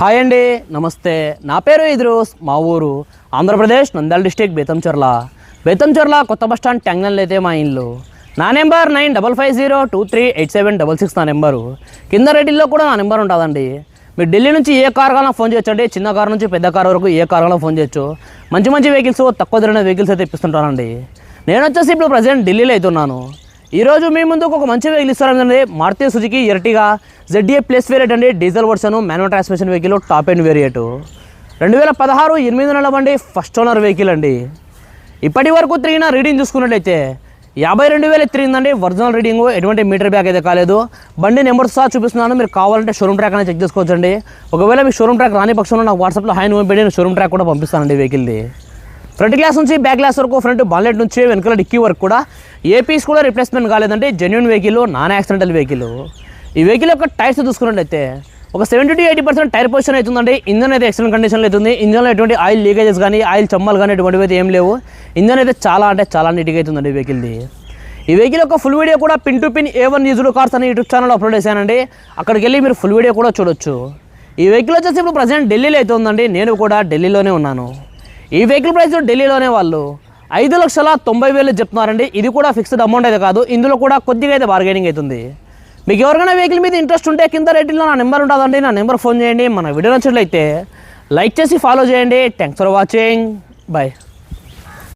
Hi అండి, నమస్తే. నా పేరు ఇద్రూస్. మా ఊరు ఆంధ్రప్రదేశ్ నంద్యాల డిస్టిక్ బేతంచెర్ల కొత్త బస్ స్టాండ్ ట్యాంగ్నల్ అయితే మా ఇల్లు. నా నెంబర్ 9550238766 నా నెంబరు. కింద రేటిల్లో కూడా నా నెంబర్ ఉంటుందండి. మీరు ఢిల్లీ నుంచి ఏ కార్ కావాలన్నా ఫోన్ చేయొచ్చు అండి. చిన్న కార్ నుంచి పెద్ద కార్ వరకు ఏ కార్ కావాలన్నా ఫోన్ చేయొచ్చు. మంచి మంచి వెహికల్స్, తక్కువ ధరమైన వెహికల్స్ అయితే ఇప్పిస్తుంటానండి. నేను వచ్చేసి ఇప్పుడు ప్రజెంట్ ఢిల్లీలో అయితే ఉన్నాను. ఈరోజు మీ ముందుకు ఒక మంచి వెహికల్ ఇస్తారండి. Maruti Suzuki Ertiga ZDA plus variant అండి. Diesel version, manual transmission vehicle, top end variant. 2016 8 నెలల బండి, ఫస్ట్ ఓనర్ వెహికల్ అండి. ఇప్పటి వరకు తిరిగిన రీడింగ్ చూసుకున్నట్లయితే 52,000 తిరిగిందండి. ఒరిజినల్ రీడింగ్, ఎటువంటి మీటర్ బ్యాక్ అయితే కాలేదు. బండి నెంబర్ సహా చూపిస్తున్నాను. మీరు కావాలంటే షోరూమ్ ట్రాక్ అనేది చెక్ చేసుకోవచ్చండి. ఒకవేళ మీకు షోరూమ్ ట్రాక్ రాని పక్షంలో నాకు వాట్సాప్లో హాయ్ పంపించి నేను షోరూమ్ ట్రాక్ కూడా పంపిస్తానండి వెహికల్ది. ఫ్రంట్ గ్లాస్ నుంచి బ్యాక్ గ్లాస్ వరకు, ఫ్రంట్ బాన్లెట్ నుంచి వెనకాల డిక్కీ వరకు కూడా ఏ పీస్ కూడా రిప్లేస్మెంట్ కాలేదంటే genuine vehicle, non accidental vehicle. ఈ వెహికల్ యొక్క టైర్స్ చూసుకున్నట్లయితే ఒక 70 to 80% టైర్ పొజిషన్ అవుతుందండి. ఇంజన్ అయితే ఎక్సలెంట్ కండిషన్లో అవుతుంది. ఇంజన్లో ఎటువంటి ఆయిల్ లీకేజెస్ కానీ, ఆయిల్ చమ్మలు కానీ ఎటువంటివి అయితే ఏం లేవు. ఇంజన్ అయితే చాలా నీట్గా అవుతుందండి వెహికల్ది. ఈ వెహికల్ యొక్క ఫుల్ వీడియో కూడా pin to pin A1 used cars అనే యూట్యూబ్ ఛానల్ అప్లోడ్ చేశానండి. అక్కడికి వెళ్ళి మీరు ఫుల్ వీడియో కూడా చూడొచ్చు. ఈ వెహికల్ వచ్చేసి ఇప్పుడు ప్రజెంట్ ఢిల్లీలో అయితే ఉందండి. నేను కూడా ఢిల్లీలోనే ఉన్నాను. ఈ వెహికల్ ప్రైస్ ఢిల్లీలోనే వాళ్ళు 5,90,000 చెప్తున్నారండి. ఇది కూడా ఫిక్స్డ్ అమౌంట్ అయితే కాదు. ఇందులో కూడా కొద్దిగా అయితే బార్గెనింగ్ అవుతుంది. మీకు ఎవరికైనా వెహికల్ మీద ఇంట్రెస్ట్ ఉంటే కింద రేటింగ్లో నా నెంబర్ ఉంటుందండి. నా నెంబర్ ఫోన్ చేయండి. మన వీడియో నచ్చినట్లయితే లైక్ చేసి ఫాలో చేయండి. Thanks for watching. బాయ్.